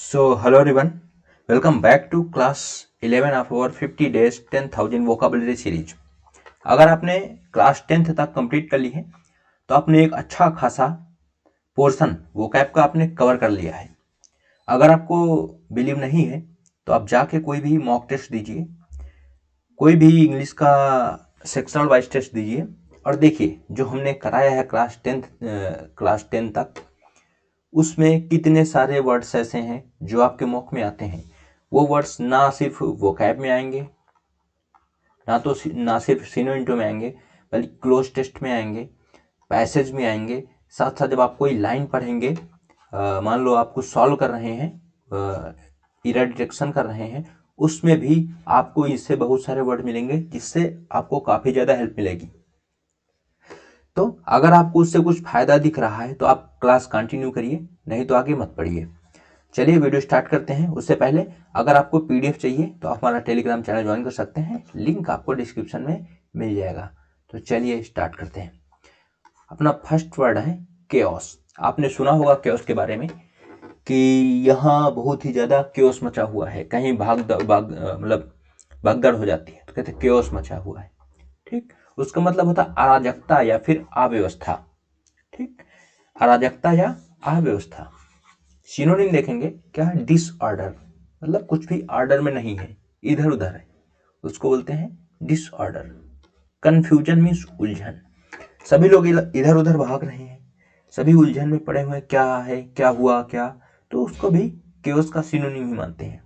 Hello everyone, welcome back to class 11 of our 50 days 10,000 vocabulary series। अगर आपने class 10th तक complete कर ली है तो आपने एक अच्छा खासा पोर्शन वोकैब का आपने कवर कर लिया है। अगर आपको बिलीव नहीं है तो आप जाके कोई भी मॉक टेस्ट दीजिए, कोई भी इंग्लिश का सेक्शनल वाइज टेस्ट दीजिए और देखिए जो हमने कराया है क्लास 10 तक उसमें कितने सारे वर्ड्स ऐसे हैं जो आपके मॉक में आते हैं। वो वर्ड्स ना सिर्फ वोकैब में आएंगे, ना सिर्फ सिनोनिम में आएंगे, बल्कि क्लोज टेस्ट में आएंगे, पैसेज में आएंगे। साथ साथ जब आप कोई लाइन पढ़ेंगे, मान लो आप कुछ सॉल्व कर रहे हैं, एरर डिटेक्शन कर रहे हैं, उसमें भी आपको इससे बहुत सारे वर्ड मिलेंगे जिससे आपको काफ़ी ज़्यादा हेल्प मिलेगी। तो अगर आपको उससे कुछ फायदा दिख रहा है तो आप क्लास कंटिन्यू करिए, नहीं तो आगे मत पढ़िए। चलिए वीडियो स्टार्ट करते हैं। उससे पहले अगर आपको पीडीएफ चाहिए तो आप हमारा टेलीग्राम चैनल ज्वाइन कर सकते हैं, लिंक आपको डिस्क्रिप्शन में मिल जाएगा। तो चलिए स्टार्ट करते हैं। अपना फर्स्ट वर्ड है केओस। आपने सुना होगा केओस के बारे में कि यहाँ बहुत ही ज़्यादा केओस मचा हुआ है, कहीं भगदड़ हो जाती है तो कहते हैं केओस मचा हुआ है। ठीक, उसका मतलब होता है अराजकता या फिर अव्यवस्था। ठीक, अराजकता या अव्यवस्था। सिनोनिम देखेंगे क्या है, डिसऑर्डर, मतलब कुछ भी ऑर्डर में नहीं है, इधर उधर है, उसको बोलते हैं डिसऑर्डर। कंफ्यूजन मीन्स उलझन, सभी लोग इधर उधर भाग रहे हैं, सभी उलझन में पड़े हुए, क्या है, क्या हुआ, क्या, तो उसको भी केओस का सिनोनिम ही मानते हैं।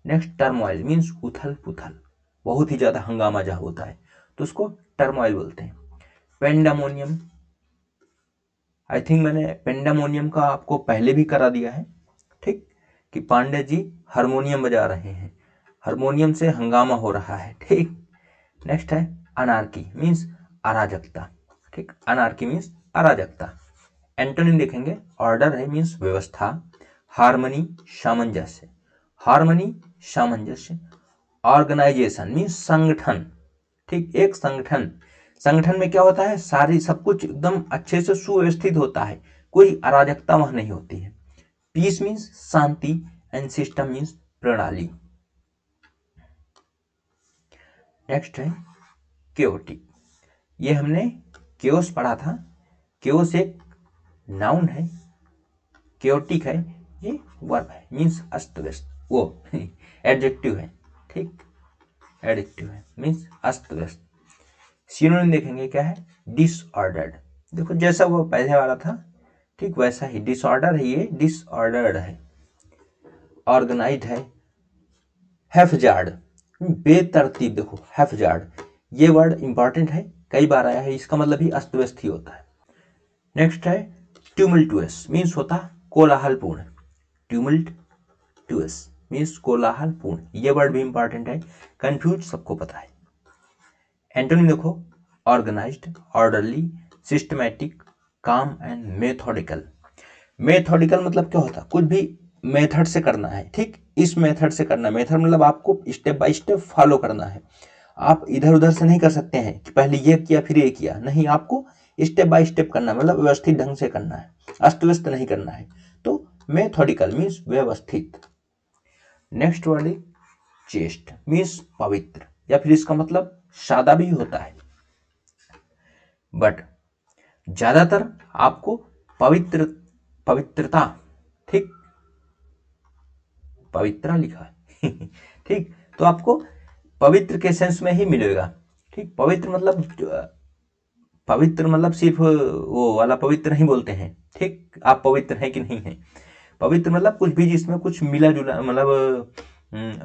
नेक्स्ट टर्मोइल मीन्स उथल पुथल, बहुत ही ज्यादा हंगामा जहाँ होता है तो उसको टर्मोइल बोलते हैं। पेंडामोनियम, आई थिंक मैंने पेंडामोनियम का आपको पहले भी करा दिया है। ठीक, कि पांडे जी हारमोनियम बजा रहे हैं, हारमोनियम से हंगामा हो रहा है। ठीक, नेक्स्ट है अनार्की मीन्स अराजकता। ठीक, अनार्की मीन्स अराजकता। एंटोनिम देखेंगे, ऑर्डर है मीन्स व्यवस्था, हार्मनी सामंजस्य, हार्मनी सामंजस्य। ऑर्गेनाइजेशन मीन्स संगठन। ठीक, एक संगठन, संगठन में क्या होता है, सारी सब कुछ एकदम अच्छे से सुव्यवस्थित होता है, कोई अराजकता वहां नहीं होती है। पीस मीन्स शांति एंड सिस्टम मीन्स प्रणाली। नेक्स्ट है केओटिक, ये हमने केओस पढ़ा था। केओस एक नाउन है, केओटिक है ये वर्ब है, मीन्स अस्त व्यस्त, वो एडजेक्टिव है। ठीक, एडजेक्टिव है मीन्स अस्त व्यस्त। सिनोनिम देखेंगे क्या है, डिसऑर्डर्ड। देखो जैसा वो पहले वाला था ठीक वैसा ही, डिसऑर्डर है, ये डिसऑर्डर्ड है। ऑर्गेनाइज्ड है, हैफजार्ड, बेतरतीब। देखो हैफजार्ड, ये वर्ड इंपॉर्टेंट है, कई बार आया है, इसका मतलब ही अस्त व्यस्त ही होता है। नेक्स्ट है ट्यूमल्टुअस मीन्स होता कोलाहलपूर्ण, ट्यूमल्टुअस मीन्स कोलाहलपूर्ण, ये वर्ड भी इंपॉर्टेंट है, कंफ्यूज सबको पता है। एंटोनिम देखो, ऑर्गेनाइज्ड, ऑर्डरली, सिस्टमैटिक, काम एंड मेथोडिकल। मेथोडिकल मतलब क्या होता है, कुछ भी मेथड से करना है। ठीक, इस मेथड से करना है, मेथड मतलब आपको स्टेप बाय स्टेप फॉलो करना है। आप इधर उधर से नहीं कर सकते हैं कि पहले ये किया फिर ये किया, नहीं, आपको स्टेप बाय स्टेप करना है, मतलब व्यवस्थित ढंग से करना है, अस्त व्यस्त नहीं करना है। तो मेथोडिकल मीन्स व्यवस्थित। नेक्स्ट वर्ड है चेस्ट मीन्स पवित्र, या फिर इसका मतलब सादा भी होता है, बट ज्यादातर आपको पवित्रता, ठीक, पवित्रा लिखा है ठीक, तो आपको पवित्र के सेंस में ही मिलेगा। ठीक, पवित्र मतलब सिर्फ वो वाला पवित्र नहीं बोलते हैं। ठीक, आप पवित्र हैं कि नहीं है, पवित्र मतलब कुछ भी जिसमें कुछ मिला जुला, मतलब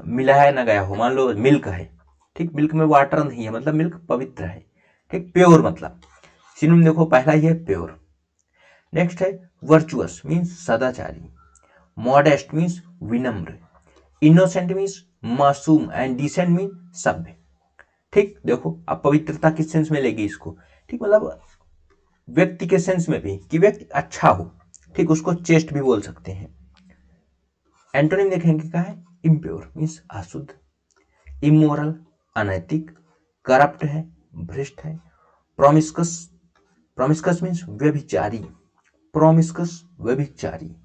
मिलाया ना गया हो। मान लो मिल्क है, ठीक, मिल्क में वाटर नहीं है, मतलब मिल्क पवित्र है। ठीक, प्योर मतलब सिनोनिम देखो, पहला ही है प्योर। नेक्स्ट है वर्चुअस मीन्स सदाचारी, मॉडेस्ट मीन्स विनम्र, इनोसेंट मीन्स मासूम एंड डिसेंट मीन्स सभ्य। ठीक, देखो अब पवित्रता किस सेंस में लेगी इसको, ठीक, मतलब व्यक्ति के सेंस में भी कि व्यक्ति अच्छा हो। ठीक, उसको चेस्ट भी बोल सकते हैं। एंटोनिम देखेंगे क्या है, इम्प्योर मीन्स अशुद्ध, इमोरल अनैतिक, करप्ट है, भ्रष्ट है, प्रोमिस्कस, प्रोमिस्कस मीन्स व्यभिचारी, प्रोमिस्कस व्यभिचारी,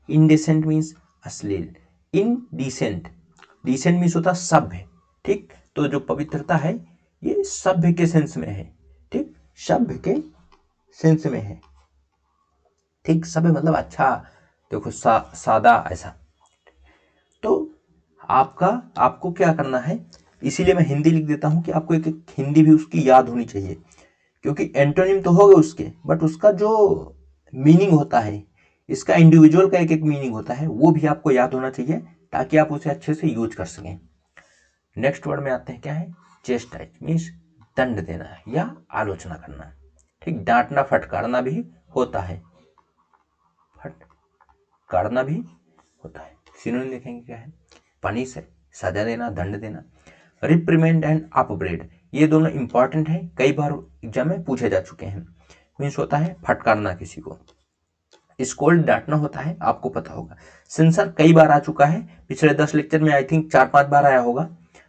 इंडेसेंट मीन्स अश्लील। इनडिसेंट, डिसेंट मीन्स होता सभ्य, ठीक। तो जो पवित्रता है ये सभ्य के सेंस में है, ठीक, सभ्य के सेंस में है, ठीक। सभ्य मतलब अच्छा, देखो सादा ऐसा। तो आपको क्या करना है, इसीलिए मैं हिंदी लिख देता हूं कि आपको एक हिंदी भी उसकी याद होनी चाहिए, क्योंकि एंटोनिम तो हो गए उसके, बट उसका जो मीनिंग होता है, इसका इंडिविजुअल का एक एक मीनिंग होता है, वो भी आपको याद होना चाहिए ताकि आप उसे अच्छे से यूज कर सकें। नेक्स्ट वर्ड में आते हैं, क्या है, चेस्टाइज मीन्स दंड देना या आलोचना करना, ठीक। डांटना फटकारना भी होता है, फटकारना भी होता है। सिनोनिम देखेंगे क्या है, पनिश है, सजा देना, दंड देना। रिप्रीमेंड एंड अपब्रेड, ये दोनों इंपॉर्टेंट है, कई बार एग्जाम में पूछे जा चुके हैं। मीन्स होता है फटकारना किसी को। स्कोल्ड डांटना होता है, आपको पता होगा। सेंसर कई बार आ चुका है, पिछले 10 लेक्चर में आई थिंक 4-5 बार आया होगा,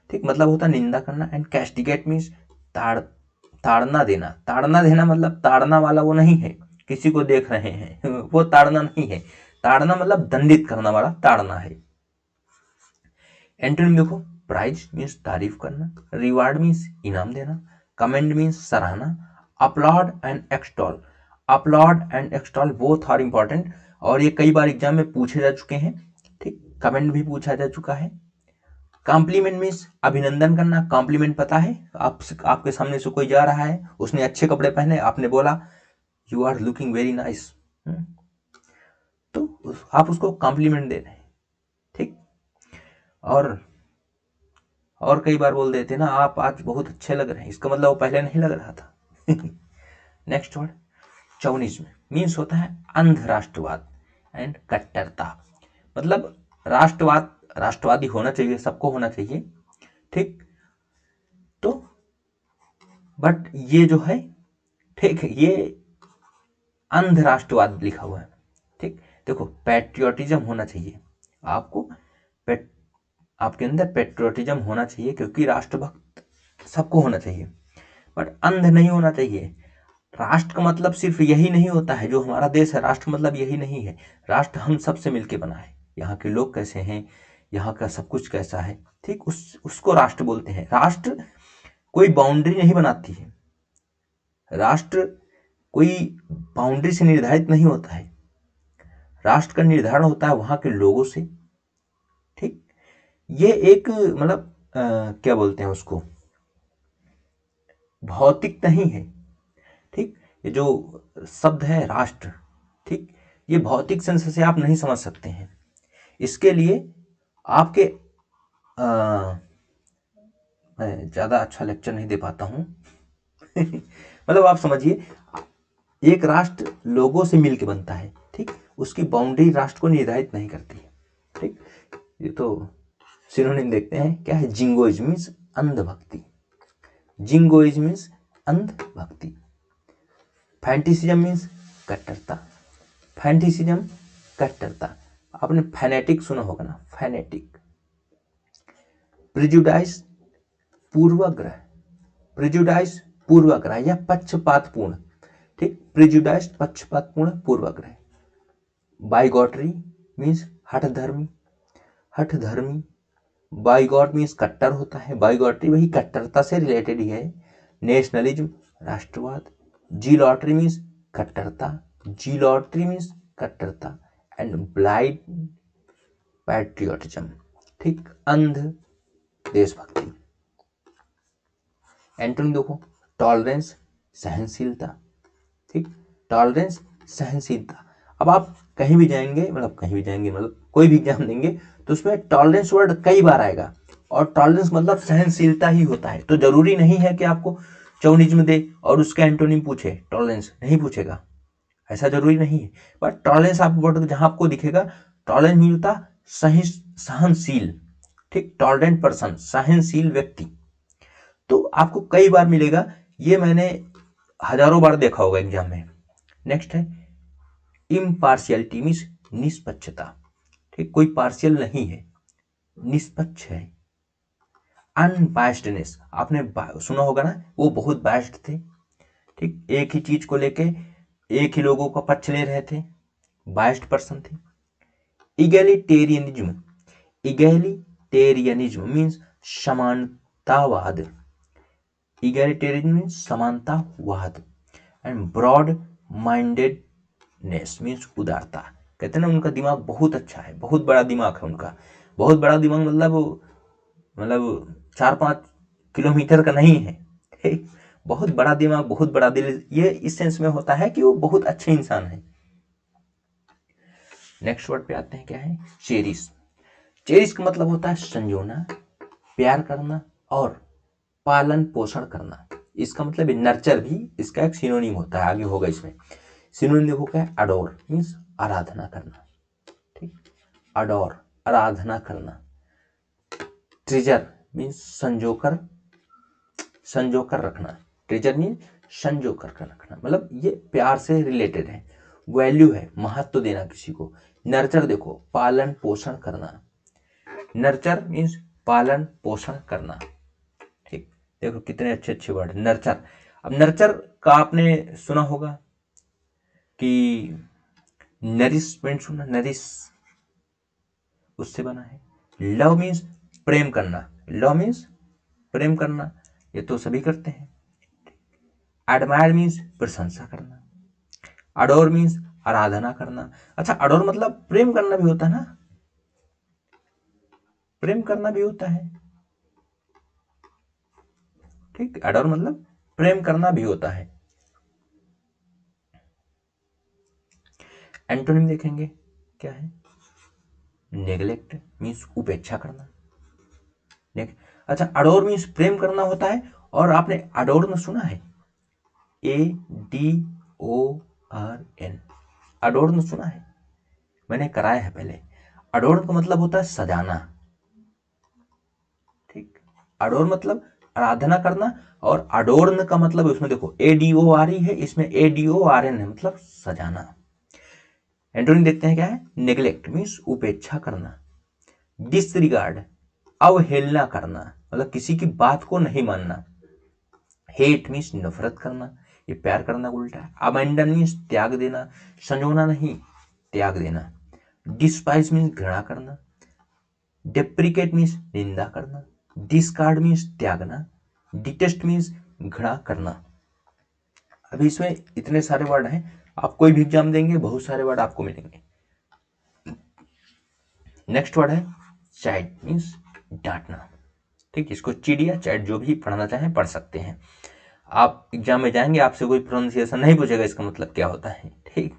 ठीक। मतलब होता है निंदा करना। एंड कैस्टिगेट मीन्स ताड़ना देना। ताड़ना देना मतलब ताड़ना वाला वो नहीं है, किसी को देख रहे हैं वो ताड़ना नहीं है। ताड़ना मतलब दंडित करना वाला ताड़ना है। एंटोनिम देखो, प्राइज मीन्स तारीफ करना, रिवार्ड मीन्स इनाम देना, कमेंड मीन्स सराहना, applaud and extol. Applaud and extol both are important, और ये कई बार एग्जाम में पूछे जा चुके हैं, ठीक। कमेंड भी पूछा जा चुका है। कॉम्प्लीमेंट मीन्स अभिनंदन करना। कॉम्प्लीमेंट पता है, आपके सामने से कोई जा रहा है, उसने अच्छे कपड़े पहने, आपने बोला you are looking very nice, तो आप उसको कॉम्प्लीमेंट दे रहे हैं, ठीक। और कई बार बोल देते ना, आप आज बहुत अच्छे लग रहे हैं, इसका मतलब वो पहले नहीं लग रहा था नेक्स्ट वर्ड चौनिज्म मीन्स होता है अंध राष्ट्रवाद एंड कट्टरता। मतलब राष्ट्रवादी होना चाहिए, सबको होना चाहिए, ठीक। तो बट ये जो है, ठीक, ये अंध राष्ट्रवाद लिखा हुआ है, ठीक। देखो पैट्रियोटिज्म होना चाहिए आपको, आपके अंदर पैट्रियोटिज्म होना चाहिए, क्योंकि राष्ट्रभक्त सबको होना चाहिए, बट अंध नहीं होना चाहिए। राष्ट्र का मतलब सिर्फ यही नहीं होता है, जो हमारा देश है राष्ट्र मतलब यही नहीं है। राष्ट्र हम सबसे मिलके बना है, यहाँ के लोग कैसे हैं, यहाँ का सब कुछ कैसा है, ठीक, उसको राष्ट्र बोलते हैं। राष्ट्र कोई बाउंड्री नहीं बनाती है, राष्ट्र कोई बाउंड्री से निर्धारित नहीं होता है। राष्ट्र का निर्धारण होता है वहां के लोगों से, ठीक। ये एक मतलब क्या बोलते हैं उसको, भौतिक नहीं है, ठीक। ये जो शब्द है राष्ट्र, ठीक, ये भौतिक सेंस से आप नहीं समझ सकते हैं। इसके लिए आपके मैं ज़्यादा अच्छा लेक्चर नहीं दे पाता हूँ मतलब आप समझिए, एक राष्ट्र लोगों से मिलकर बनता है, ठीक। उसकी बाउंड्री राष्ट्र को निर्धारित नहीं करती है, ठीक। ये तो सिनोनिम देखते हैं, क्या है, जिंगोइज्म मीन्स अंधभक्ति। जिंगोइज्म मीन्स अंधभक्ति। फैंटिसिज्म मीन्स कट्टरता। फैंटिसिज्म कट्टरता। आपने फैनेटिक सुना होगा ना, फैनेटिक। प्रिजुडाइज पूर्वाग्रह, प्रिजुडाइज पूर्वाग्रह या पक्षपातपूर्ण, ठीक। प्रिजुडाइज पक्षपातपूर्ण, पूर्वाग्रह। बाइगॉटरी मीन्स हठधर्मी, हठधर्मी। बाइगॉट मीन्स कट्टर होता है, बाइगॉटरी वही कट्टरता से रिलेटेड ही है। नेशनलिज्म राष्ट्रवाद। जी लॉटरी मीन्स कट्टरता, जी लॉटरी मीन्स कट्टरता। एंड ब्लाइंड पैट्रियोटिज्म, ठीक, अंध देशभक्ति। एंटोनिम देखो, टॉलरेंस सहनशीलता, ठीक। टॉलरेंस सहनशीलता। अब आप कहीं भी जाएंगे मतलब कोई भी एग्जाम देंगे तो उसमें टॉलरेंस वर्ड कई बार आएगा, और टॉलरेंस मतलब सहनशीलता ही होता है। तो जरूरी नहीं है कि आपको चौनिज्म दे और उसका एंटोनिम पूछे, टॉलरेंस नहीं पूछेगा, ऐसा जरूरी नहीं है। बट टॉलरेंस आप वर्ड जहां आपको दिखेगा, टॉलरेंस मिलता सहनशील, ठीक। टॉलरेंट पर्सन, सहनशील व्यक्ति, तो आपको कई बार मिलेगा। ये मैंने हजारों बार देखा होगा एग्जाम में। नेक्स्ट है इम्पार्शियलिटी मीन्स निष्पक्षता, ठीक। कोई पार्शियल नहीं है, निष्पक्ष है। अनबायस्डनेस, आपने सुना होगा ना, वो बहुत बायस्ड थे, ठीक। एक ही चीज को लेके एक ही लोगों का पक्ष ले रहे थे, बायस्ड पर्सन थे। इगैलिटेरियनिज्म, इगैलिटेरियनिज्म मीन्स समानतावाद, इगैलिटेरियनिज्म मीन्स समानतावाद, एंड ब्रॉड माइंडेडनेस मीन्स उदारता। कहते हैं ना उनका दिमाग बहुत अच्छा है, बहुत बड़ा दिमाग है उनका। बहुत बड़ा दिमाग मतलब 4-5 किलोमीटर का नहीं है, ठीक? बहुत बड़ा दिमाग, बहुत बड़ा दिल, ये इस सेंस में होता है कि वो बहुत अच्छे इंसान है। नेक्स्ट वर्ड पे आते हैं, क्या है? चेरिश। चेरिश का मतलब होता है संजोना, प्यार करना और पालन पोषण करना। इसका मतलब नर्चर भी इसका एक सिनोनिम होता है, आगे होगा इसमें। सिनोनिम देखो क्या है? अडोर मीन्स आराधना करना, ठीक? अडोर आराधना करना। ट्रेजर मीन्स संजोकर रखना। ट्रेजर मीन्स संजोकर रखना, मतलब ये प्यार से रिलेटेड है। वैल्यू है महत्व देना किसी को। नर्चर देखो पालन पोषण करना, नर्चर मीन्स पालन पोषण करना, ठीक? देखो कितने अच्छे अच्छे वर्ड। नर्चर, अब नर्चर का आपने सुना होगा कि नरिशमेंट सुना, नरिश उससे बना है। लव मीन्स प्रेम करना, लव मीन्स प्रेम करना, ये तो सभी करते हैं। एडमायर मीन्स प्रशंसा करना, अडोर मीन्स आराधना करना। अच्छा, अडोर मतलब प्रेम करना भी होता है ना, प्रेम करना भी होता है, ठीक? अडोर मतलब प्रेम करना भी होता है। एंटोनिम देखेंगे क्या है? नेग्लेक्ट मीन्स उपेक्षा करना। अच्छा, अडोर मीन्स प्रेम करना होता है, और आपने अडोर न सुना है? ADORN, अडोर न सुना है? मैंने कराया है पहले। अडोर का मतलब होता है सजाना, ठीक? अडोर मतलब आराधना करना, और अडोर्न का मतलब उसमें देखो ADORE है, इसमें ADORN है, मतलब सजाना। एंटोनिम देखते हैं क्या है? नेग्लेक्ट मीन्स उपेक्षा करना, डिसरिगार्ड अवहेलना करना, मतलब किसी की बात को नहीं मानना, हेट मीन्स नफरत करना, ये प्यार करना उल्टा है। अबैंडन मीन्स त्याग देना, संजोना नहीं त्याग देना। डिस्पाइस मीन्स घृणा करना, डेप्रिकेट मीन्स निंदा करना, डिस्कार्ड मीन्स त्यागना, डिटेस्ट मीन्स घृणा करना। अभी इसमें इतने सारे वर्ड हैं, आप कोई भी एग्जाम देंगे बहुत सारे वर्ड आपको मिलेंगे। नेक्स्ट वर्ड है चाइड मीन्स डांटना, ठीक? इसको चिड़ या चैट जो भी पढ़ना चाहें पढ़ सकते हैं। आप एग्जाम में जाएंगे, आपसे कोई प्रोनाउंसिएशन नहीं पूछेगा इसका मतलब क्या होता है, ठीक?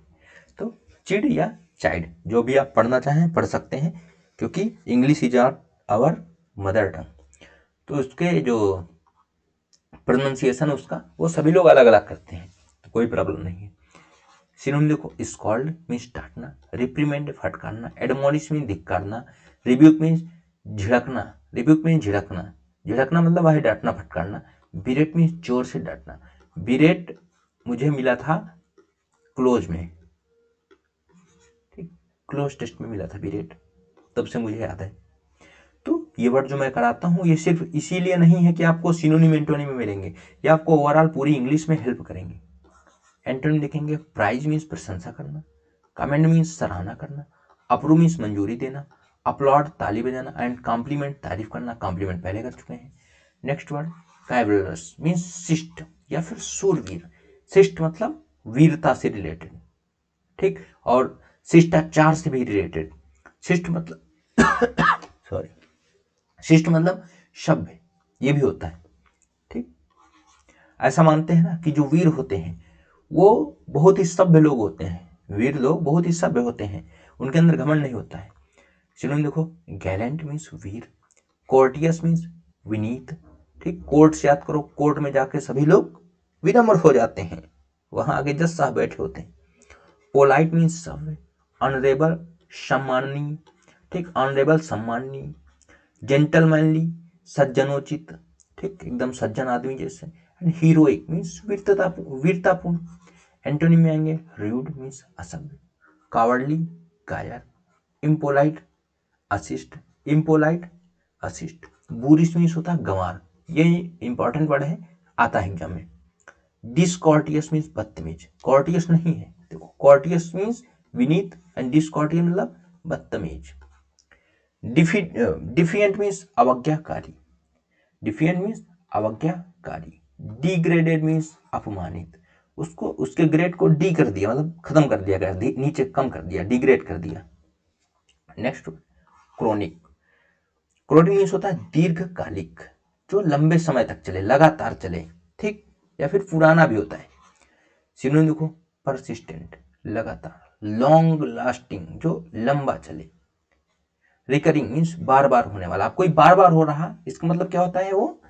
तो चिड़ या चाइड जो भी आप पढ़ना चाहें पढ़ सकते हैं, क्योंकि English is our mother tongue, तो उसके जो प्रोनाउंसिएशन उसका वो सभी लोग अलग अलग करते हैं, तो कोई प्रॉब्लम नहीं है। सिनोनिम देखो, स्कॉल्ड मीन्स डांटना, रिप्रीमेंड फटकारना, एडमोनिश मीन्स धिक्कारना, रिब्यूक मीन्स झिड़कना, रिब्यूक मीन्स झिड़कना, झिड़कना मतलब वह डांटना फटकारना, बिरेट मीन्स जोर से डांटना। बिरेट मुझे मिला था क्लोज में, ठीक? क्लोज टेस्ट में मिला था बिरेट, तब से मुझे याद है। तो ये वर्ड जो मैं कराता हूँ ये सिर्फ इसीलिए नहीं है कि आपको सिनोनिम एंटोनिम में मिलेंगे, ये आपको ओवरऑल पूरी इंग्लिश में हेल्प करेंगे। एंटोनिम देखेंगे, प्राइज मीन्स प्रशंसा करना, कमेंड मीन्स सराहना करना, अप्रूव मीन्स मंजूरी देना, अपलॉड ताली बजाना, एंड कॉम्प्लीमेंट तारीफ करना। कॉम्प्लीमेंट पहले कर चुके हैं। नेक्स्ट वर्ड कैवलरस मीन्स शिष्ट या फिर शूरवीर। शिष्ट मतलब वीरता से रिलेटेड, ठीक? और शिष्टाचार से भी रिलेटेड। शिष्ट मतलब सॉरी, शिष्ट मतलब सभ्य, ये भी होता है, ठीक? ऐसा मानते हैं ना कि जो वीर होते हैं वो बहुत ही सभ्य लोग होते हैं, वीर लोग बहुत ही सभ्य होते हैं, उनके अंदर घमंड नहीं होता है। चलो देखो, गैलेंट मीन्स वीर, कोर्टियस मीन्स विनीत, ठीक? कोर्ट से याद करो, कोर्ट में जाके सभी लोग विनम्र हो जाते हैं, वहां आगे जज साहब बैठे होते हैं। पोलाइट मीन्स सभ्य, ऑनरेबल सम्माननीय, ठीक? ऑनरेबल सम्माननीय, जेंटलमैनली सज्जनोचित, ठीक? एकदम सज्जन आदमी जैसे। एंड हीरोइक मीन्स वीरतापूर्ण। एंटोनिम में आएंगे, रूड मीन्स असभ्य, कावर्डली कायर, इम्पोलाइट असिस्ट, इम्पोलाइट असिस्ट, बुरिश मीन्स होता है गंवार, ये इंपॉर्टेंट वर्ड है, आता है एग्जाम में। डिसकॉर्टियस मीन्स बदतमीज, कॉर्टियस नहीं है, देखो कॉर्टियस मीन्स विनीत एंड डिसकॉर्टियस मतलब बदतमीज। डिफिएंट मीन्स अवज्ञाकारी, डिफिएंट मीन्स अवज्ञाकारी। डिग्रेडेड मीन्स अपमानित, उसको उसके ग्रेड को डी कर दिया, मतलब खत्म कर दिया गया, नीचे कम कर दिया, डिग्रेड कर दिया। Next chronic. क्रोनिक मीन्स होता है दीर्घकालिक, जो लंबे समय तक चले, लगातार चले, ठीक, या फिर पुराना भी होता है। सिनोनिम देखो, परसिस्टेंट, लगातार, लॉन्ग लास्टिंग, जो लंबा चले। रिकरिंग मीन्स बार बार होने वाला, कोई बार बार हो रहा, इसका मतलब क्या होता है, वो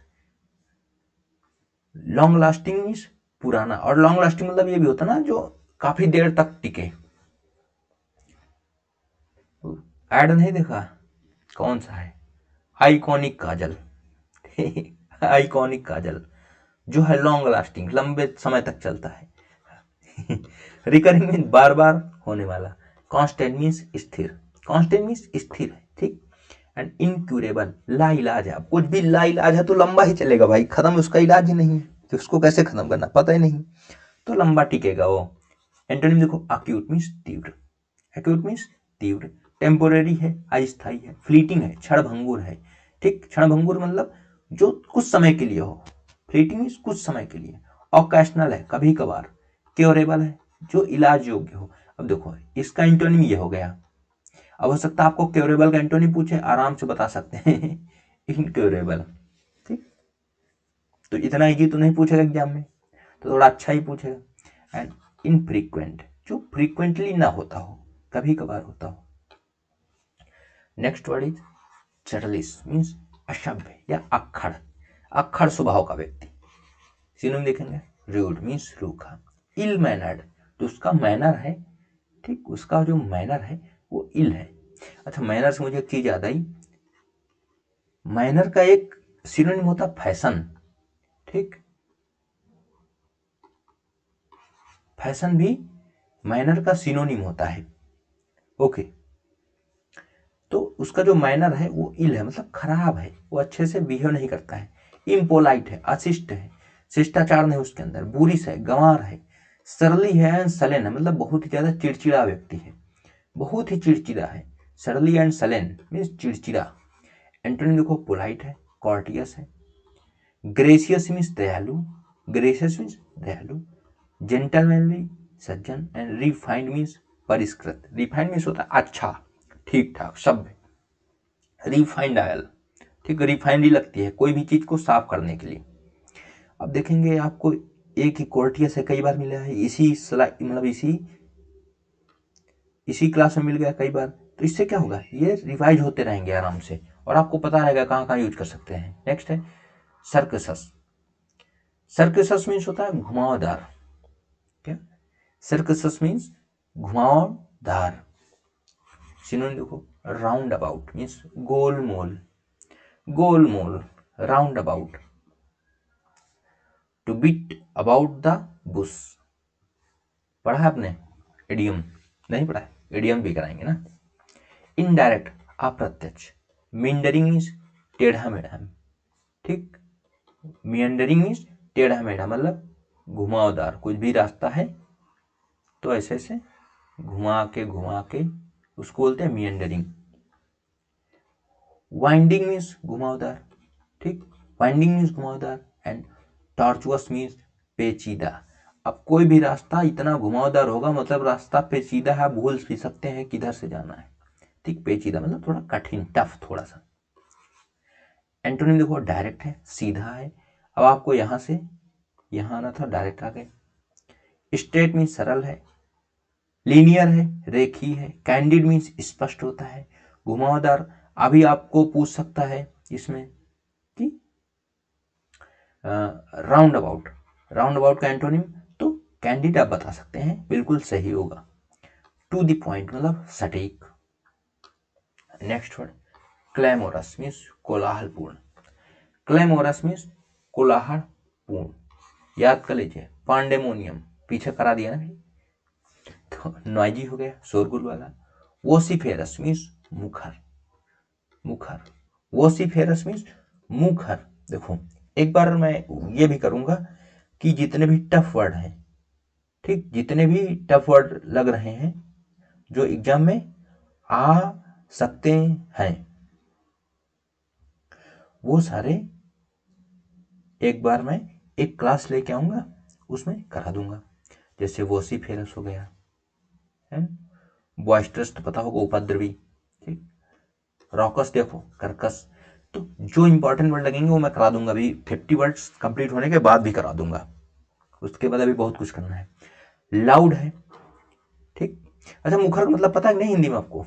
लॉन्ग लास्टिंग मीन्स पुराना, और लॉन्ग लास्टिंग मतलब ये भी होता है ना जो काफी देर तक टिके। ऐड नहीं देखा, कौन सा है, आइकॉनिक काजल आइकॉनिक काजल जो है लॉन्ग लास्टिंग, लंबे समय तक चलता है रिकरिंग मीन्स बार बार होने वाला। कांस्टेंट मीन्स स्थिर, कांस्टेंट मीन्स स्थिर है, ठीक। एंड इनक्यूरेबल, लाइलाज है, कुछ भी लाइलाज है तो लंबा ही चलेगा भाई, खत्म उसका इलाज ही नहीं है, तो उसको कैसे खत्म करना पता ही नहीं, तो लंबा टिकेगा वो। एंटोनिम देखो, अक्यूट मीन्स तीव्र, एक्यूट मीन्स तीव्र। टेम्पोरेरी है, अस्थायी है, फ्लीटिंग है, क्षणभंगुर है, ठीक, क्षणभंगुर मतलब जो कुछ समय के लिए हो, फ्लीटिंग मीन्स कुछ समय के लिए। ऑकेशनल है, कभी कभार। क्योरेबल है, जो इलाज योग्य हो। अब देखो इसका एंटोनिम ये हो गया, अब हो सकता है आपको क्योरेबल का एंटोनिम पूछे, आराम से बता सकते हैं इनक्योरेबल, ठीक, तो इतना इजी तो नहीं पूछेगा एग्जाम में, तो थोड़ा अच्छा ही पूछेगा। एंड इनफ्रीक्वेंट, जो फ्रीक्वेंटली ना होता हो, कभी कभार होता हो। नेक्स्ट वर्ड इज चटलिस मीन्स असभ्य या अक्खड़, अक्खड़ स्वभाव का व्यक्ति। सिनोनिम देखेंगे, रूड मीन्स रूखा। इल मैनर्ड, तो उसका मैनर है, ठीक, उसका जो मैनर है वो इल है। अच्छा, मैनर से मुझे एक चीज याद आई, मैनर का एक सिनोनिम होता फैशन, ठीक, फैशन भी मैनर का सिनोनिम होता है, ओके। तो उसका जो मैनर है वो इल है, मतलब खराब है, वो अच्छे से बिहेव नहीं करता है। इम्पोलाइट है, अशिष्ट है, शिष्टाचार नहीं उसके अंदर, बुरिश है, गंवार है, सरली है, सलेन है, मतलब बहुत ही ज्यादा चिड़चिड़ा व्यक्ति है, बहुत ही चिड़चिड़ा है। सरली एंड सलेन मीन्स चिड़चिड़ा। एंटोनिम देखो, पोलाइट है, कॉर्टियस है, ग्रेसियस मीन्स दयालु, ग्रेसियस मीन्स दयालु, gentlemanly Sajjan, and refined means परिष्कृत। रिफाइंड मीन्स होता है अच्छा, ठीक ठाक, सभ्य। रिफाइंड ऑयल, ठीक, रिफाइनरी लगती है कोई भी चीज को साफ करने के लिए। अब देखेंगे आपको एक ही कोर्टियस है, कई बार मिला है, इसी मतलब इसी क्लास में मिल गया कई बार, तो इससे क्या होगा, ये रिवाइज होते रहेंगे आराम से, और आपको पता रहेगा कहाँ कहाँ यूज कर सकते हैं। नेक्स्ट है सर्कसस। सर्कसस मीन्स होता है घुमावदार, क्या, सर्कसस मीन्स घुमावदार। सिनोनिम देखो, राउंड अबाउट मीन्स गोलमोल, गोलमोल, round about. To beat about the bush, पढ़ा है आपने, इडियम नहीं पढ़ा है, इडियम भी कराएंगे ना। इनडायरेक्ट, अप्रत्यक्ष। मिंडरिंग मीन्स टेढ़ा मेढ़ा, ठीक, मियंडरिंग मीन्स टेढ़ा मेढ़ा, मतलब घुमावदार, कुछ भी रास्ता है तो ऐसे ऐसे घुमा के उसको बोलते हैं मियंडरिंग। वाइंडिंग मीन्स घुमावदार, ठीक, वाइंडिंग मीन्स घुमावदार। एंड टॉर्चुअस मीन्स पेचीदा। अब कोई भी रास्ता इतना घुमावदार होगा मतलब रास्ता पेचीदा है, भूल भी सकते हैं किधर से जाना है, ठीक, पेचीदा मतलब थोड़ा कठिन, टफ थोड़ा सा। एंटोनिम देखो, डायरेक्ट है, सीधा है, अब आपको यहां से यहां आना था, डायरेक्ट आ गए। स्ट्रेट मीन्स सरल है, लीनियर है, रेखीय है। कैंडिड मीन्स स्पष्ट होता है, घुमावदार। अभी आपको पूछ सकता है इसमें कि राउंड अबाउट, राउंड अबाउट का एंटोनिम, तो कैंडिड आप बता सकते हैं, बिल्कुल सही होगा। टू द पॉइंट मतलब सटीक। नेक्स्ट वर्ड क्लैमोरस मीन्स कोलाहलपूर्ण, क्लैमोरस मीन्स कोलाहलपूर्ण, याद कर लीजिए। पांडेमोनियम पीछे करा दिया ना भाई, तो नॉइजी हो गया, शोरगुल वाला। वोसिफेरस मीन्स मुखर, मुखर, वोसिफेरस मीन्स मुखर। देखो एक बार मैं ये भी करूंगा कि जितने भी टफ वर्ड हैं, ठीक, जितने भी टफ वर्ड लग रहे हैं जो एग्जाम में आ सकते हैं, वो सारे एक बार मैं एक क्लास लेके आऊंगा, उसमें करा दूंगा। जैसे वोसिफेरस हो गया है, बॉयस्टरस तो पता होगा उपद्रवी, ठीक। रॉकस देखो कर्कश। तो जो इंपॉर्टेंट वर्ड लगेंगे वो मैं करा दूंगा, अभी 50 वर्ड्स कंप्लीट होने के बाद भी करा दूंगा, उसके बाद अभी बहुत कुछ करना है। लाउड है, ठीक। अच्छा, मुखर का मतलब पता है नहीं हिंदी में आपको?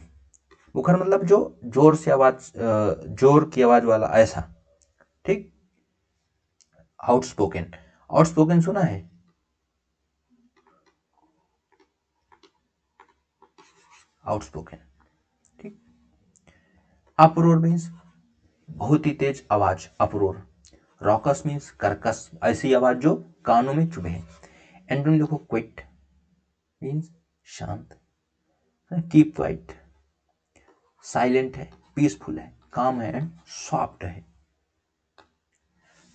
मुखर मतलब जो जोर से आवाज, जोर की आवाज वाला, ऐसा, ठीक। आउटस्पोकन, आउटस्पोकन सुना है? आउटस्पोकन, ठीक। अप्रोर मीन्स बहुत ही तेज आवाज, अप्रोर। रॉकस मीन्स कर्कश, ऐसी आवाज जो कानों में चुभे। एंटोनिम देखो, क्विट मीन्स शांत, कीप क्वाइट साइलेंट है, पीसफुल है, काम है एंड सॉफ्ट है।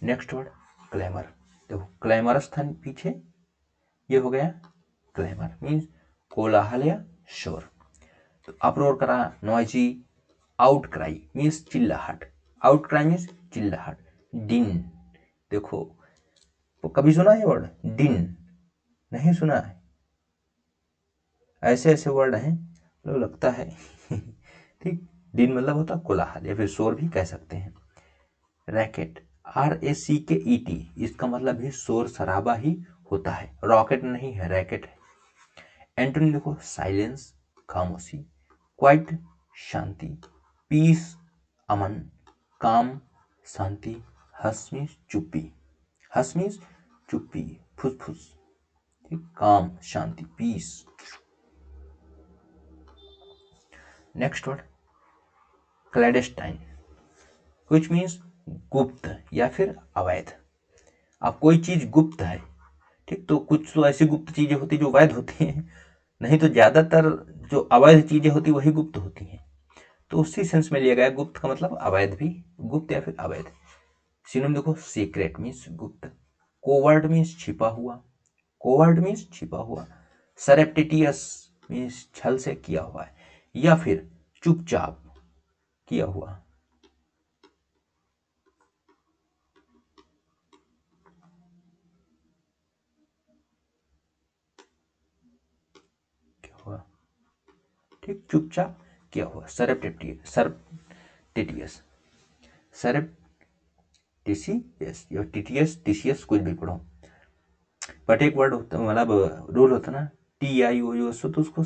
Next word clamour. देखो क्लैमरस था पीछे, ये हो गया क्लैमर मीन्स कोलाहल या शोर। तो अप्रोर करा, नॉइजी। आउट क्राई मीन्स चिल्लाहट, आउट क्राई मीन्स चिल्लाहट। डिन, देखो तो कभी सुना है वर्ड डिन? नहीं सुना है? ऐसे ऐसे वर्ड हैं जो लगता है ठीक। डिन मतलब होता कोलाहल या फिर शोर भी कह सकते हैं। रैकेट, RACKET, इसका मतलब भी शोर शराबा ही होता है, रॉकेट नहीं है, रैकेट है। एंटोनिम देखो, साइलेंस खामोशी, क्वाइट शांति, पीस अमन, काम शांति, हस मीन्स चुप्पी, हस मीन्स चुप्पी, फुसफुस, ठीक, काम शांति, peace. Next word clandestine, which means गुप्त या फिर अवैध। अब कोई चीज गुप्त है, ठीक, तो कुछ तो ऐसी गुप्त चीजें होती जो वैध होती हैं, नहीं तो ज्यादातर जो अवैध चीजें होती वही गुप्त होती हैं। तो उसी सेंस में लिया गया, गुप्त का मतलब अवैध भी, गुप्त या फिर अवैध। सिनोनिम देखो, सीक्रेट मीन्स गुप्त, कोवर्ड मीन्स छिपा हुआ, कोवर्ड मीन्स छिपा हुआ, सरप्टिटियस मीन्स छल से किया हुआ है या फिर चुपचाप किया हुआ। क्या हुआ, ठीक, चुपचाप किया हुआ, सरप्टिटियस, सरप्टिटियस, सरप्टिटियस या टिटियस, टिशियस, कुछ भी पढ़ो। बट एक वर्ड होता, मतलब रूल होता ना, TIOUS, तो उसको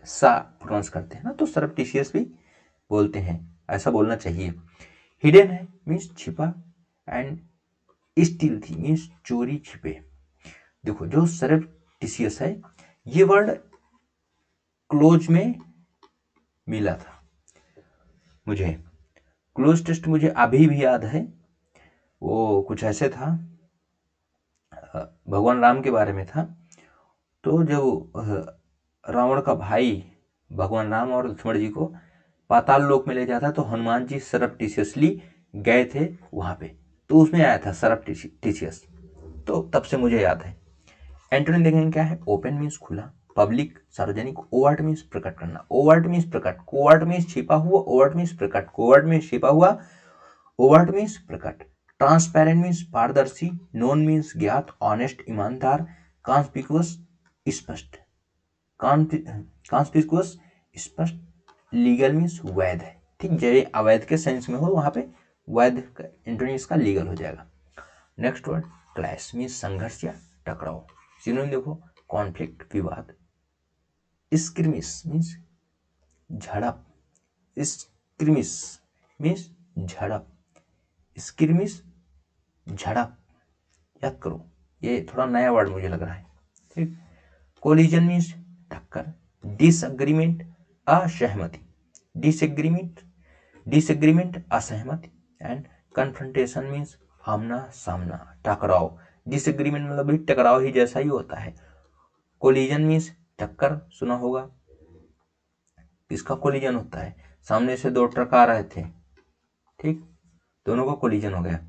सा प्रोनाउंस करते हैं ना, तो सरप्टिशियस भी बोलते हैं, ऐसा बोलना चाहिए। हिडन है मीन्स छिपा, एंड स्टील्थी मीन्स चोरी छिपे। देखो जो सरप्टिशियस है, ये वर्ड क्लोज में मिला था मुझे, क्लोज टेस्ट मुझे अभी भी याद है। वो कुछ ऐसे था, भगवान राम के बारे में था। तो जब रावण का भाई भगवान राम और लक्ष्मण जी को पाताल लोक में ले जाता, तो हनुमान जी सरप्टिशियसली गए थे वहां पे, तो उसमें आया था सरप्टिशियस, तो तब से मुझे याद है। एंटोनिम देखेंगे क्या है, ओपन मीन्स खुला, पब्लिक सार्वजनिक, ओवर्ट मीन्स प्रकट करना, ओवर्ट मीन्स प्रकट, कोवर्ट मीन्स छिपा हुआ, ओवर्ट मीन्स प्रकट, कोवर्ट मीन्स छिपा हुआ, ओवर्ट मीन्स प्रकट। ट्रांसपेरेंट मीन्स पारदर्शी, नोन मीन्स ज्ञात, ऑनेस्ट ईमानदार, कॉन्स्पिकुअस स्पष्ट, कॉन्स्पिकुअस स्पष्ट, लीगल मीन्स वैध है, ठीक। जय अवैध के सेंस में हो वहां पे वैध एंटोनिम इसका लीगल हो जाएगा। नेक्स्ट वर्ड क्लैश मीन्स संघर्ष या टकराव। सिनोनिम देखो, कॉन्फ्लिक्ट विवाद, स्क्रिमिस मीन्स झड़प, स्क्रिमिस मीन्स झड़प, स्क्रिमिस झड़प, याद करो, ये थोड़ा नया वर्ड मुझे लग रहा है, ठीक। कोलिजन मीन्स टक्कर, डिसएग्रीमेंट असहमति, डिसएग्रीमेंट, डिसएग्रीमेंट असहमति, एंड कन्फ्रंटेशन मीन्स आमना सामना, टकराव। डिसएग्रीमेंट मतलब भी टकराव ही जैसा ही होता है। कोलिजन मीन्स टक्कर, सुना होगा, किसका कोलिजन होता है, सामने से दो ट्रक आ रहे थे, ठीक, दोनों का कोलिजन हो गया।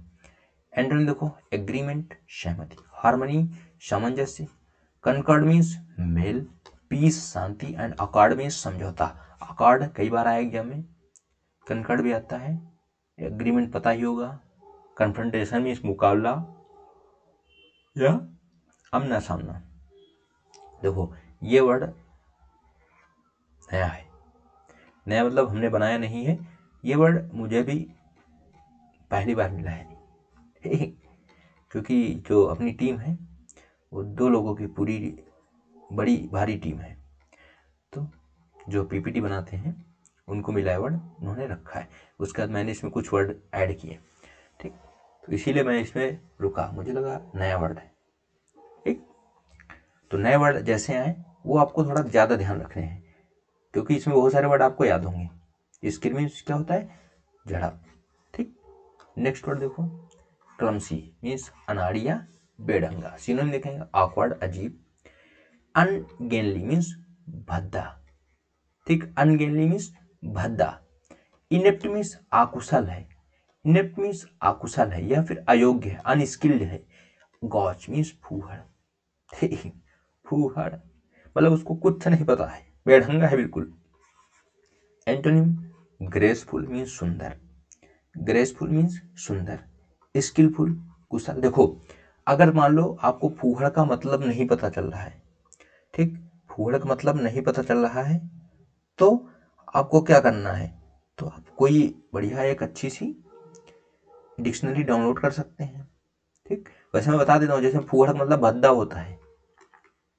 एंटोनिम देखो, एग्रीमेंट सहमति, हार्मनी सामंजस्य, कनकॉर्ड मीन्स मेल, पीस शांति, एंड अकॉर्ड मीन्स समझौता, अकॉर्ड कई बार आया एग्जाम में, कनकर्ड भी आता है, एग्रीमेंट पता ही होगा, कन्फ्रंटेशन मीन्स मुकाबला या आमना सामना। देखो ये वर्ड नया है, नया मतलब हमने बनाया नहीं है, ये वर्ड मुझे भी पहली बार मिला है क्योंकि जो अपनी टीम है वो 2 लोगों की पूरी बड़ी भारी टीम है, तो जो पीपीटी बनाते हैं उनको मिला वर्ड उन्होंने रखा है, उसके बाद मैंने इसमें कुछ वर्ड ऐड किए, ठीक, तो इसीलिए मैं इसमें रुका, मुझे लगा नया वर्ड है, ठीक। तो नए वर्ड जैसे आए वो आपको थोड़ा ज़्यादा ध्यान रखने हैं, क्योंकि इसमें बहुत सारे वर्ड आपको याद होंगे। स्किल मीन्स क्या होता है, झड़प, ठीक। नेक्स्ट वर्ड देखो, क्लमसी मीन्स अनाड़ी या बेढंगा, सिनोनिम देखेंगे ऑकवर्ड अजीब, अनगेनली मीन्स भद्दा, ठीक, अनगेनली मीन्स भद्दा, इनेप्ट मीन्स आकुशल है, इनेप्ट मीन्स आकुशल है या फिर अयोग्य है, अनस्किल्ड है, गॉच मीन्स फूहड़, ठीक, फूहड़ मतलब उसको कुछ नहीं पता है, बेढंगा है बिल्कुल। एंटोनिम ग्रेसफुल मीन्स सुंदर, ग्रेसफुल मीन्स सुंदर, स्किलफुल कुशल। देखो अगर मान लो आपको फूहड़ का मतलब नहीं पता चल रहा है, ठीक, फूहड़ का मतलब नहीं पता चल रहा है तो आपको क्या करना है, तो आप कोई बढ़िया एक अच्छी सी डिक्शनरी डाउनलोड कर सकते हैं, ठीक। वैसे मैं बता देता हूँ, जैसे फूहड़ का मतलब भद्दा होता है,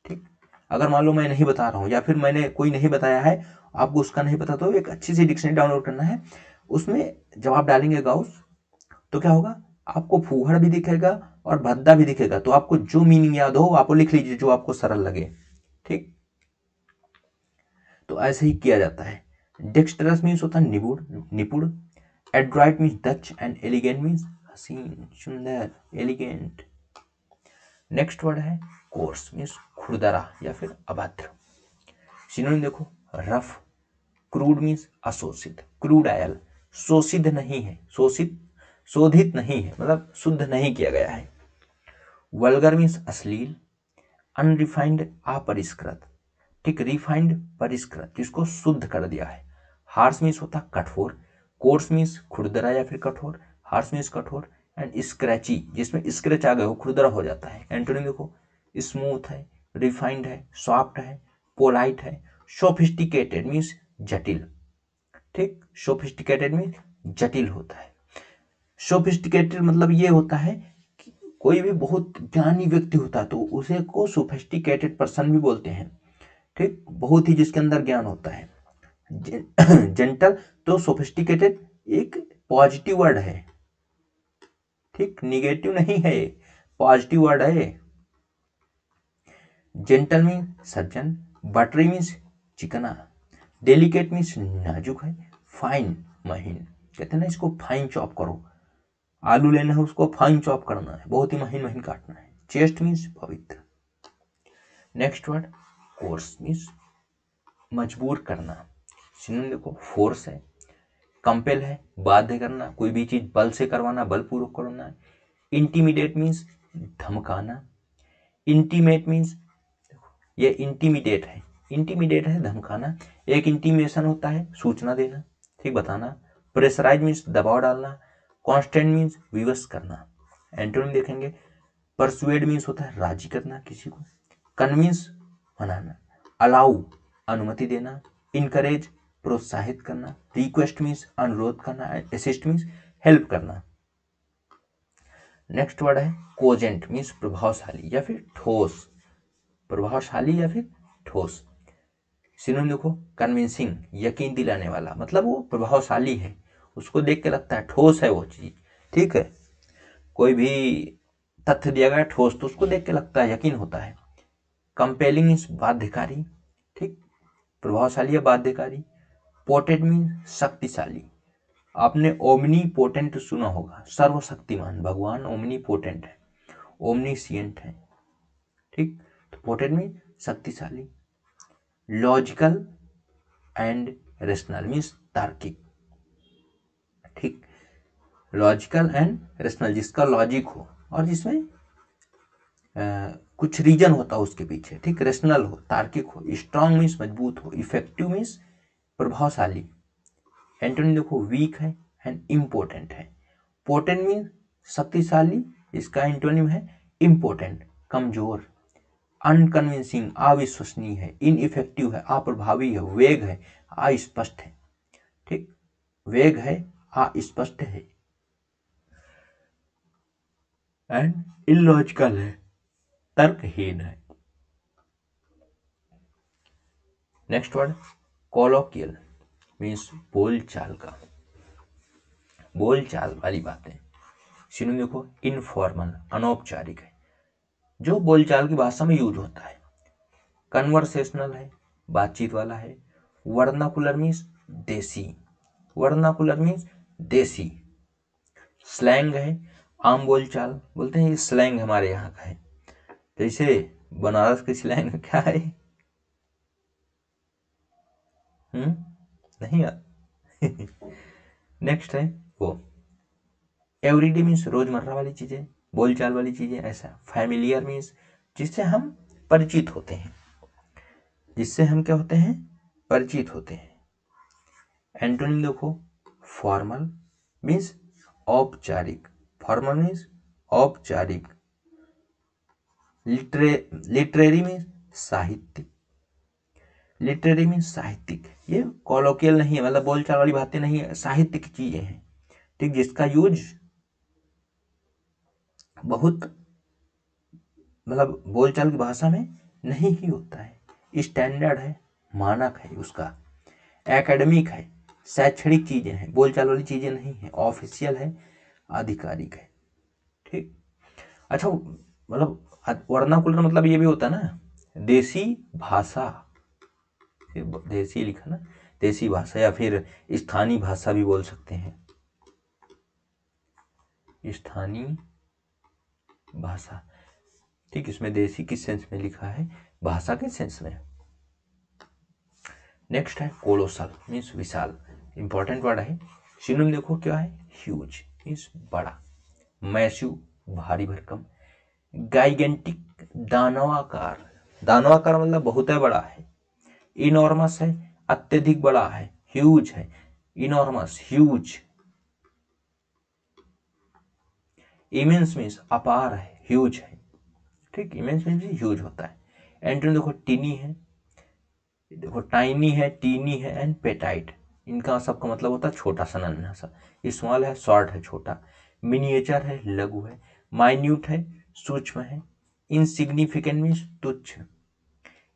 ठीक। अगर मान लो मैं नहीं बता रहा हूँ या फिर मैंने कोई नहीं बताया है, आपको उसका नहीं पता, तो एक अच्छी सी डिक्शनरी डाउनलोड करना है, उसमें जब आप डालेंगे गाउस तो क्या होगा, आपको फूहड़ भी दिखेगा और भद्दा भी दिखेगा, तो आपको जो मीनिंग याद हो आपको लिख लीजिए जो आपको सरल लगे, ठीक। तो ऐसे ही किया जाता है। डेक्स्टरस मीन्स होता है निपुण, निपुण, एड्राइट मीन्स दक्ष एंड एलिगेंट मीन्स हसीन, सुंदर, एलिगेंट। नेक्स्ट वर्ड है कोर्स मीन्स खुरदरा या फिर अभद्र, सिनोनिम देखो रफ, क्रूड मीन्स अशोषित, क्रूड आयल, शोषित नहीं है, शोषित शोधित नहीं है मतलब शुद्ध नहीं किया गया है, वल्गर मीन्स अश्लील, अनरिफाइंड अपरिष्कृत, ठीक, रिफाइंड परिष्कृत जिसको शुद्ध कर दिया है, हार्श मीन्स होता कठोर, कोर्स मीन्स खुरदरा या फिर कठोर, हार्श मीन्स कठोर, एंड स्क्रैची जिसमें स्क्रैच आ गए हो खुरदरा हो जाता है। एंटोनिम देखो स्मूथ है, रिफाइंड है, सॉफ्ट है, पोलाइट है, सोफिस्टिकेटेड मीन्स जटिल, ठीक, सोफिस्टिकेटेड मीन्स जटिल होता है। सोफिस्टिकेटेड मतलब ये होता है कि कोई भी बहुत ज्ञानी व्यक्ति होता है तो उसे को सोफिस्टिकेटेड पर्सन भी बोलते हैं, ठीक, बहुत ही जिसके अंदर ज्ञान होता है। जेंटल तो सोफिस्टिकेटेड एक पॉजिटिव वर्ड है, ठीक, निगेटिव नहीं है, पॉजिटिव वर्ड है। जेंटल मीन्स सज्जन, बटरी मीन्स चिकना, डेलिकेट मीन्स नाजुक है, फाइन महीन, कहते हैं ना इसको फाइन चॉप करो, आलू लेना है उसको फाइन चॉप करना है, बहुत ही महीन महीन काटना है। चेस्ट मीन्स पवित्र। नेक्स्ट वर्ड कोर्स मीन्स मजबूर करना, सिनोनिम देखो फोर्स है, कंपेल है बाध्य करना, कोई भी चीज बल से करवाना, बलपूर्वक करना, इंटीमिडेट मीन्स धमकाना, इंटीमेट मीन्स ये इंटीमिडेट है, इंटीमिडेट है धमकाना, एक इंटीमेशन होता है सूचना देना, ठीक, बताना, प्रेशराइज मीन्स दबाव डालना, कॉन्स्टेंट मीन्स विवश करना। एंटोनिम देखेंगे परसुएड मीन्स होता है राजी करना किसी को, कन्विंस मनाना, अलाउ अनुमति देना, इनकरेज प्रोत्साहित करना, रिक्वेस्ट मीन्स अनुरोध करना, असिस्ट मीन्स हेल्प करना। नेक्स्ट वर्ड है कोजेंट मीन्स प्रभावशाली या फिर ठोस, प्रभावशाली या फिर ठोस, सिनोनिम देखो कन्विंसिंग यकीन दिलाने वाला, मतलब वो प्रभावशाली है, उसको देख के लगता है ठोस है वो चीज, ठीक है, कोई भी तथ्य दिया गया ठोस तो उसको देख के लगता है यकीन होता है। कंपेलिंग मीन्स बाध्यकारी, ठीक, प्रभावशाली या बाध्यकारी। पोटेंट मीन्स शक्तिशाली, आपने ओमनी पोटेंट सुना होगा, सर्वशक्तिमान भगवान ओमनी पोटेंट है, ओमनीसिएंट है, ठीक, तो पोटेंट मीन्स शक्तिशाली। लॉजिकल एंड रेशनल मीन्स तार्किक, ठीक, लॉजिकल एंड रेशनल जिसका लॉजिक हो और जिसमें कुछ रीजन होता है उसके पीछे, ठीक, रेशनल हो, तार्किक हो, स्ट्रांग मीन्स मजबूत हो, इफेक्टिव मीन्स प्रभावशाली। एंटोनिम देखो वीक है एंड इम्पोर्टेंट है। पोटेंट मीन शक्तिशाली, इसका एंटोनिम है इम्पोर्टेंट, कमजोर। अनकन्विंसिंग अविश्वसनीय है। इनइफेक्टिव है अप्रभावी है। वेग है अस्पष्ट है। ठीक, वेग है अस्पष्ट है एंड इलॉजिकल है, तर्कहीन है। नेक्स्ट वर्ड कॉलोकियल मीन्स बोलचाल का, बोलचाल वाली बातें। सिनोनिम देखो इनफॉर्मल अनौपचारिक है, जो बोलचाल की भाषा में यूज होता है। कन्वर्सेशनल है, बातचीत वाला है। वर्नाकुलर मीन्स देसी, वर्नाकुलर मीन्स देसी। स्लैंग है, आम बोलचाल, बोलते हैं ये स्लैंग हमारे यहाँ का है। जैसे बनारस के स्लैंग क्या है? नहीं यार। नेक्स्ट है वो एवरीडे मीन्स रोजमर्रा वाली चीजें, बोलचाल वाली चीजें। ऐसा फैमिलियर मीन्स जिससे हम परिचित होते हैं, जिससे हम क्या होते हैं, परिचित होते हैं। एंटोनिम देखो फॉर्मल मीन्स औपचारिक, फॉर्मल मीन्स औपचारिक। लिटरेरी मीन्स साहित्यिक, लिटरेरी मीन्स साहित्यिक। ये कॉलोकियल नहीं है, मतलब बोलचाल वाली बातें नहीं है, साहित्य की चीजें हैं। ठीक, जिसका यूज बहुत मतलब बोलचाल की भाषा में नहीं ही होता है। स्टैंडर्ड है, मानक है उसका। एकेडमिक है, शैक्षणिक चीजें हैं, बोलचाल वाली चीजें नहीं है। ऑफिशियल है, आधिकारिक है। ठीक, अच्छा मतलब वर्नाकुलर मतलब ये भी होता है ना, देसी भाषा, देसी लिखा ना, देसी भाषा या फिर स्थानीय भाषा भी बोल सकते हैं, स्थानीय भाषा। ठीक, इसमें देसी किस सेंस में लिखा है, भाषा के सेंस में। नेक्स्ट है कोलोसल मीन्स विशाल, इंपॉर्टेंट वर्ड है। सिनोनिम देखो क्या है, ह्यूज मीन्स बड़ा, मैसिव भारी भरकम, गाइगेंटिक दानवाकार, दानवाकार मतलब बहुत है, बड़ा है। इनॉर्मस है, अत्यधिक बड़ा है। ह्यूज है, इनॉर्मस ह्यूज। इमेंस मीन्स अपार है, ह्यूज है। ठीक, इमेंस मीन्स ह्यूज होता है। एंटोनिम देखो टीनी है, देखो टाइनी है, टीनी है एंड पेटाइट। इनका सबका मतलब होता है छोटा सा, नन्हा सा। स्मॉल है, शॉर्ट है, छोटा। मिनिएचर है, लघु है। माइन्यूट है, सूक्ष्म है। इनसिग्निफिकेंट मीन्स तुच्छ,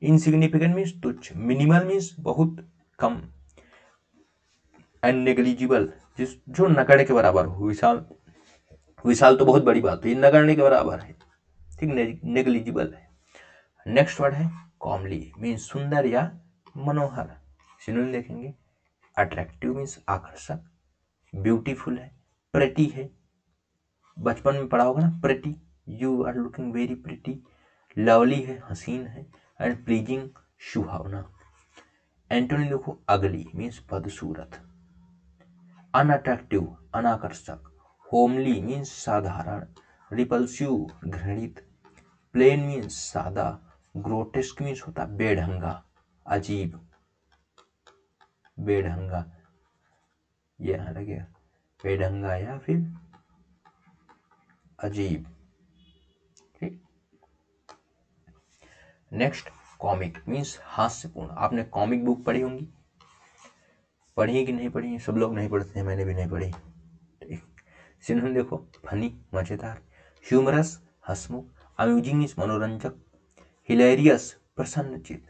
इनसिग्निफिकेंट मीन्स तुच्छ। मिनिमल मीन्स बहुत कम। एंड नेग्लिजिबल जिस जो नगण्य के बराबर हो। विशाल, विशाल तो बहुत बड़ी बात है, ये नगण्य के बराबर है। ठीक, नेग्लिजिबल है। नेक्स्ट वर्ड है कॉमली मीन्स सुंदर या मनोहर। सिनोनिम देखेंगे अट्रैक्टिव मीन्स आकर्षक, ब्यूटीफुल है, प्रेटी है, बचपन में पढ़ा होगा ना pretty, you are looking very pretty. Lovely है, हसीन है एंड प्लीजिंग सुहावना। एंटोनिम देखो अगली मीन्स बदसूरत, अनअट्रैक्टिव अनाकर्षक, होमली मीन्स साधारण, रिपल्सिव घृणित, प्लेन मीन्स सादा, ग्रोटेस्क मीन्स होता बेढंगा, अजीब, बेढंगा, ये यहां लगेगा बेढंगा या फिर अजीब। ठीक, नेक्स्ट कॉमिक मीन्स हास्यपूर्ण। आपने कॉमिक बुक पढ़ी होंगी, पढ़ी कि नहीं पढ़ी? सब लोग नहीं पढ़ते हैं, मैंने भी नहीं पढ़ी। ठीक, सिनोनिम देखो फनी मजेदार, ह्यूमरस हंसमुख, अम्यूजिंग मीन्स मनोरंजक, हिलेरियस प्रसन्नचित,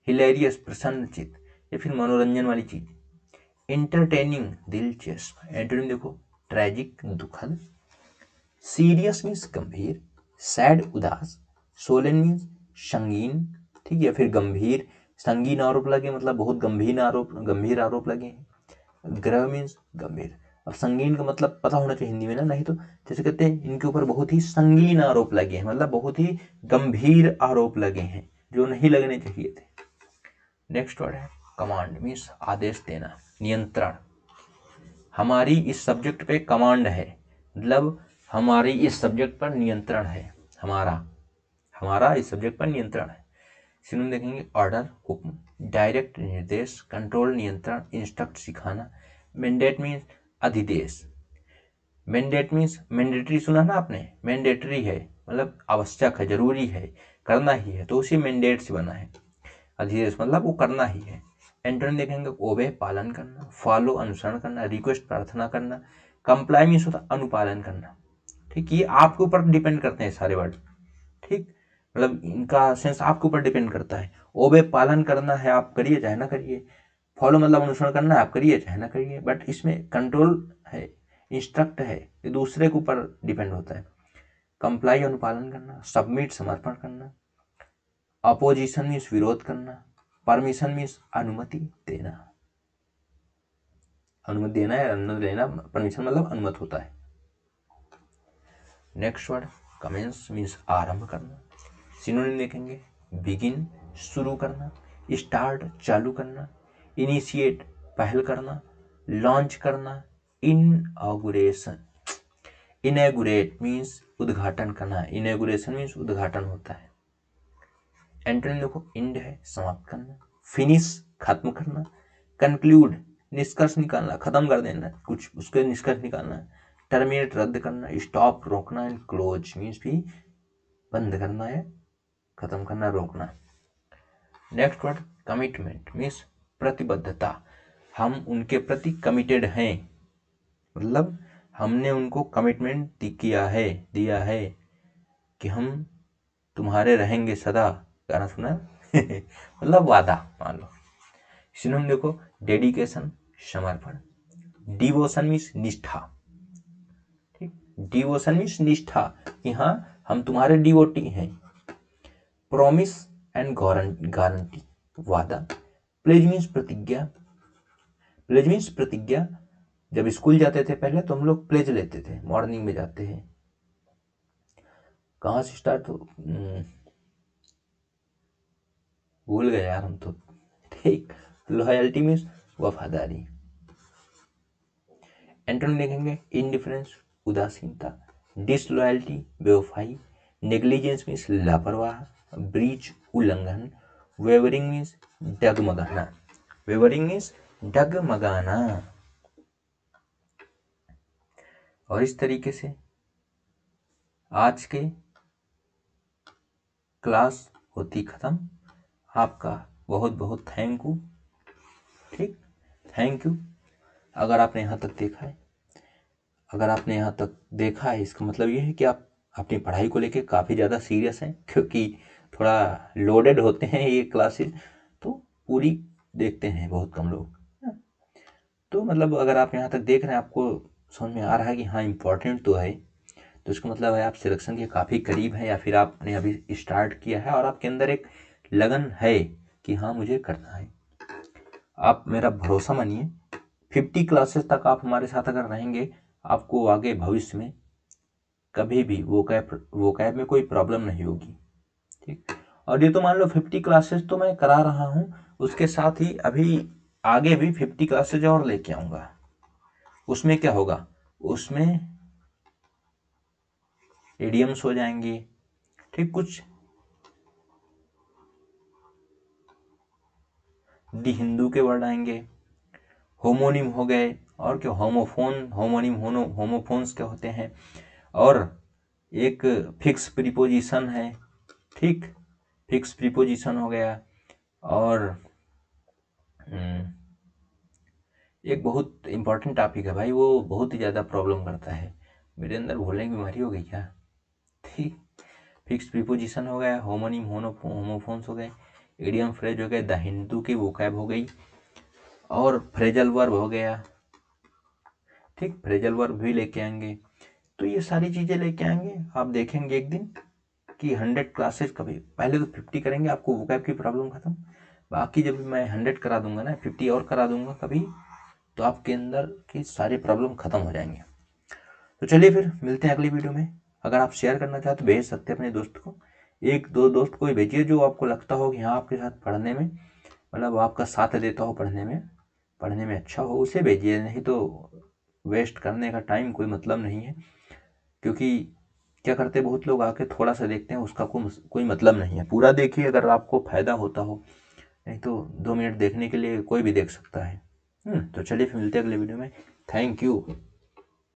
हिलेरियस प्रसन्नचित या फिर मनोरंजन वाली चीज। इंटरटेनिंग दिलचस्प। एंटोनिम देखो ट्रेजिक दुखद, सीरियस मीन्स गंभीर, सैड उदास, सोलेन मीन्स संगीन। ठीक, या फिर गंभीर, संगीन आरोप लगे मतलब बहुत गंभीर आरोप लगे हैं। ग्रह मीन्स गंभीर। अब संगीन का मतलब पता होना चाहिए हिंदी में ना, नहीं तो जैसे कहते हैं इनके ऊपर बहुत ही संगीन आरोप लगे हैं, मतलब बहुत ही गंभीर आरोप लगे हैं जो नहीं लगने चाहिए थे। नेक्स्ट वर्ड है कमांड मीन्स आदेश देना, नियंत्रण। हमारी इस सब्जेक्ट पे कमांड है, मतलब हमारी इस सब्जेक्ट पर नियंत्रण है, हमारा इस सब्जेक्ट पर नियंत्रण है। सिनोनिम देखेंगे ऑर्डर हुक्म, डायरेक्ट निर्देश, कंट्रोल नियंत्रण, इंस्ट्रक्ट सिखाना, मैंडेट मीन्स अधिदेश। मैंडेट मीन्स मैंडेटरी सुना ना आपने, मैंडेटरी है मतलब आवश्यक है, जरूरी है, करना ही है, तो उसी मैंडेट से बना है। अधिदेश मतलब वो करना ही है। एंटोनिम देखेंगे ओबे पालन करना, फॉलो अनुसरण करना, रिक्वेस्ट प्रार्थना करना, कंप्लाई मीन्स होता अनुपालन करना। ठीक, ये आपके ऊपर डिपेंड करते हैं सारे वर्ड। ठीक, मतलब इनका सेंस आपके ऊपर डिपेंड करता है। ओबे पालन करना है, आप करिए चाहे ना करिए। फॉलो मतलब अनुसरण करना है, आप करिए चाहे ना करिए। बट इसमें कंट्रोल है, इंस्ट्रक्ट है, ये दूसरे के ऊपर डिपेंड होता है। कंप्लाई अनुपालन करना, सबमिट समर्पण करना, अपोजिशन मीन्स विरोध करना, परमिशन मीन्स अनुमति देना। अनुमति देना है, अनुमति लेना, परमिशन मतलब अनुमति होता है। नेक्स्ट वर्ड कमेंस मीन्स आरंभ करना। सिनोनिम देखेंगे बिगिन शुरू करना, स्टार्ट चालू करना, इनिशिएट पहल करना, लॉन्च करना, इनऑगुरेशन। इनॉगुरेट मीन्स उद्घाटन करना, इनॉगुरेशन मीन्स उद्घाटन होता है। एंटोनिम देखो इंड है समाप्त करना, फिनिश खत्म करना, कंक्लूड निष्कर्ष निकालना, खत्म कर देना कुछ, उसके निष्कर्ष निकालना, टर्मिनेट रद्द करना, स्टॉप रोकना, एंड क्लोज मीन्स भी बंद करना है, खत्म करना, रोकना। नेक्स्ट वर्ड कमिटमेंट मीन्स प्रतिबद्धता, हम उनके प्रति कमिटेड हैं, मतलब हमने उनको कमिटमेंट दिया है कि हम तुम्हारे रहेंगे सदा, गाना सुना मतलब वादा मान लो। सिनोनिम देखो डेडिकेशन समर्पण, डिवोशन मीन्स निष्ठा। ठीक, डिवोशन मीन्स निष्ठा कि हाँ हम तुम्हारे डिवोटी हैं। प्रॉमिस एंड गारंटी वादा। प्लेज मीन्स प्रतिज्ञा, प्लेज मीन्स प्रतिज्ञा। जब स्कूल जाते थे पहले तो हम लोग प्लेज लेते थे, मॉर्निंग में जाते हैं। कहाँ से स्टार्ट हो भूल गए यार हम तो। ठीक, लॉयल्टी मीन्स वफादारी। एंटोनिम देखेंगे इंडिफरेंस उदासीनता, डिसलॉयल्टी बेवफाई, नेग्लिजेंस मीन्स लापरवाह, ब्रीच उल्लंघन, वेवरिंग मीन्स डगमगाना, वेवरिंग मीन्स डगमगाना। और इस तरीके से आज के क्लास होती खत्म। आपका बहुत बहुत थैंक यू। ठीक, थैंक यू। अगर आपने यहाँ तक देखा है, अगर आपने यहाँ तक देखा है इसका मतलब ये है कि आप अपनी पढ़ाई को लेके काफ़ी ज़्यादा सीरियस हैं, क्योंकि थोड़ा लोडेड होते हैं ये क्लासेस, तो पूरी देखते हैं बहुत कम लोग। तो मतलब अगर आप यहाँ तक देख रहे हैं, आपको समझ में आ रहा है कि हाँ इम्पोर्टेंट तो है, तो इसका मतलब है आप सिलेक्शन के काफ़ी करीब हैं, या फिर आपने अभी स्टार्ट किया है और आपके अंदर एक लगन है कि हाँ मुझे करना है। आप मेरा भरोसा मानिए, 50 क्लासेस तक आप हमारे साथ अगर रहेंगे, आपको आगे भविष्य में कभी भी वोकैब में कोई प्रॉब्लम नहीं होगी। ठीक, और ये तो मान लो 50 क्लासेस तो मैं करा रहा हूँ, उसके साथ ही अभी आगे भी 50 क्लासेज और लेके आऊँगा। उसमें क्या होगा, उसमें इडियम्स हो जाएंगे, ठीक, कुछ दी हिंदू के वर्ड आएंगे, होमोनिम हो गए, और क्या होमोफोन, होमोनिम, होमोफोन्स क्या होते हैं, और एक फिक्स प्रीपोजिशन है। ठीक, फिक्स प्रीपोजिशन हो गया, और एक बहुत इंपॉर्टेंट टॉपिक है भाई, वो बहुत ही ज़्यादा प्रॉब्लम करता है, मेरे अंदर भूलने की बीमारी हो गई क्या। ठीक, फिक्स प्रीपोजिशन हो गया, होमोनिम, होमोफोन्स हो गए, इडियम फ्रेज हो गए, द हिंदू की वोकैब हो गई, और फ्रेजल वर्ब हो गया। ठीक, फ्रेजल वर्ब भी लेके आएंगे। तो ये सारी चीज़ें लेके आएंगे, आप देखेंगे एक दिन कि 100 क्लासेस कभी, पहले तो 50 करेंगे, आपको वोकैब की प्रॉब्लम खत्म, बाकी जब मैं 100 करा दूंगा ना, 50 और करा दूंगा कभी, तो आपके अंदर की सारी प्रॉब्लम खत्म हो जाएंगे। तो चलिए फिर मिलते हैं अगली वीडियो में। अगर आप शेयर करना चाहते तो भेज सकते हैं अपने दोस्त को, एक दो दोस्त को ही भेजिए जो आपको लगता हो कि हाँ आपके साथ पढ़ने में, मतलब आपका साथ देता हो पढ़ने में अच्छा हो, उसे भेजिए, नहीं तो वेस्ट करने का टाइम कोई मतलब नहीं है, क्योंकि क्या करते हैं बहुत लोग आके थोड़ा सा देखते हैं, उसका कोई मतलब नहीं है। पूरा देखिए अगर आपको फायदा होता हो, नहीं तो 2 मिनट देखने के लिए कोई भी देख सकता है। तो चलिए फिर मिलते हैं अगले वीडियो में। Thank you.